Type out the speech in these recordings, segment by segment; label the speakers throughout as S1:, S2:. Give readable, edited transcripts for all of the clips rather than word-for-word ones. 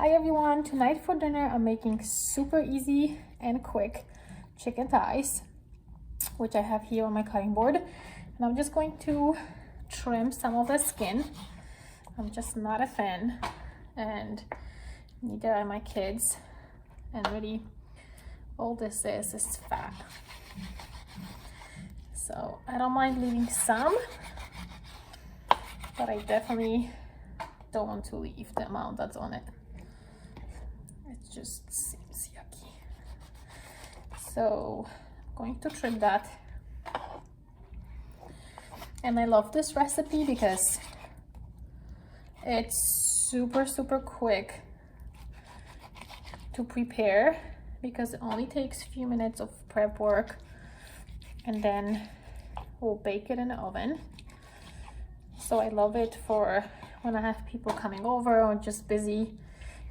S1: Hi everyone, tonight for dinner I'm making super easy and quick chicken thighs, which I have here on my cutting board, and I'm just going to trim some of the skin. I'm just not a fan, and neither are my kids, and really all this is fat, so I don't mind leaving some, but I definitely don't want to leave the amount that's on it. It just seems yucky. So I'm going to trim that. And I love this recipe because it's super quick to prepare, because it only takes a few minutes of prep work, and then we'll bake it in the oven. So I love it for when I have people coming over or just busy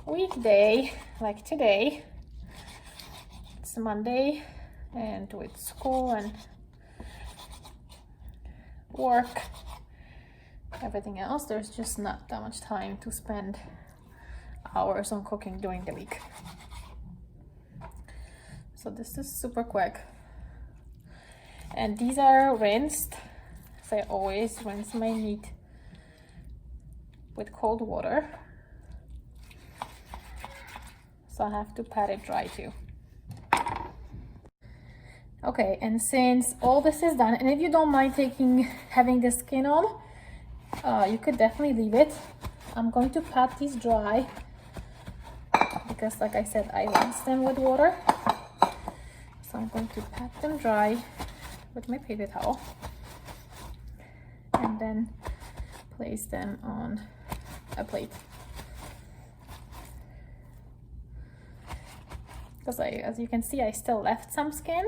S1: weekday like today. It's Monday, and with school and work, everything else, there's just not that much time to spend hours on cooking during the week. So this is super quick, and these are rinsed. So I always rinse my meat with cold water, so I have to pat it dry too. Okay, and since all this is done, and if you don't mind having the skin on, you could definitely leave it. I'm going to pat these dry because, like I said, I rinse them with water. So I'm going to pat them dry with my paper towel and then place them on a plate. Because as you can see, I still left some skin,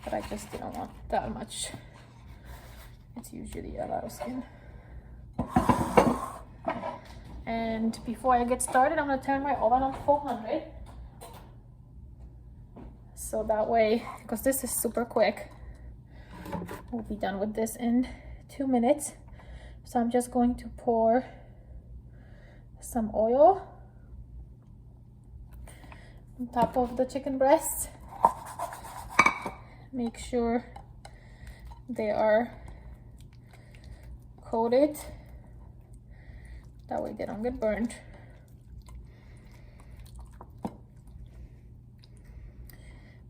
S1: but I just didn't want that much. It's usually a lot of skin. And before I get started, I'm gonna turn my oven on 400. So that way, because this is super quick, we'll be done with this in 2 minutes. So I'm just going to pour some oil on top of the chicken breasts. Make sure they are coated, that way they don't get burned.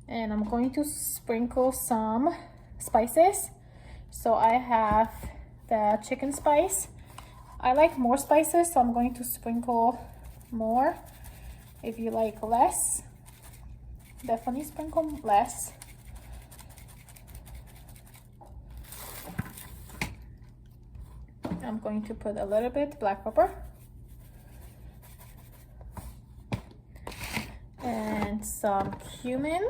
S1: And I'm going to sprinkle some spices. So I have the chicken spice. I like more spices, so I'm going to sprinkle more. If you like less, definitely sprinkle less. I'm going to put a little bit black pepper and some cumin.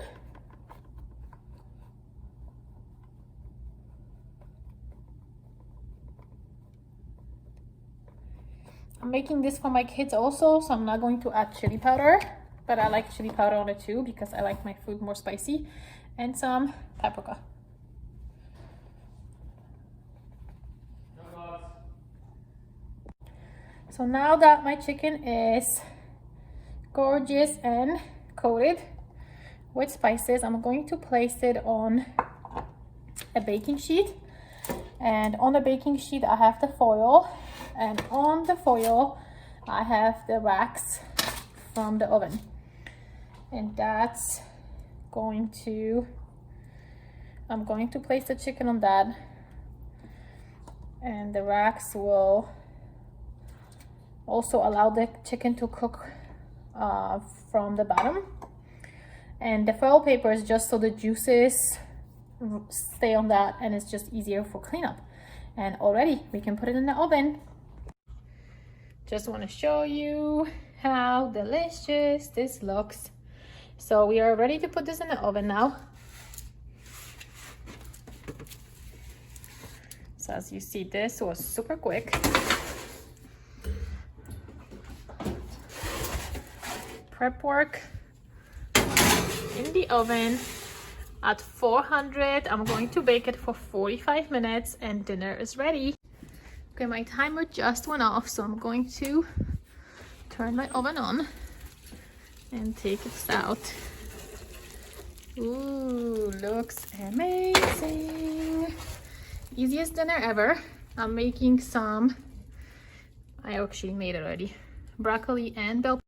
S1: I'm making this for my kids also, so I'm not going to add chili powder, but I like chili powder on it too because I like my food more spicy, and some paprika. So now that my chicken is gorgeous and coated with spices, I'm going to place it on a baking sheet. And on the baking sheet, I have the foil, and on the foil, I have the racks from the oven. And that's I'm going to place the chicken on that, and the racks will also allow the chicken to cook from the bottom. And the foil paper is just so the juices stay on that, and it's just easier for cleanup. And already we can put it in the oven. Just want to show you how delicious this looks. So we are ready to put this in the oven now. So as you see, this was super quick. Prep work in the oven at 400. I'm going to bake it for 45 minutes and dinner is ready. Okay, my timer just went off, so I'm going to turn my oven on and take it out. Ooh, looks amazing. Easiest dinner ever. I'm making some, I actually made it already, broccoli and bell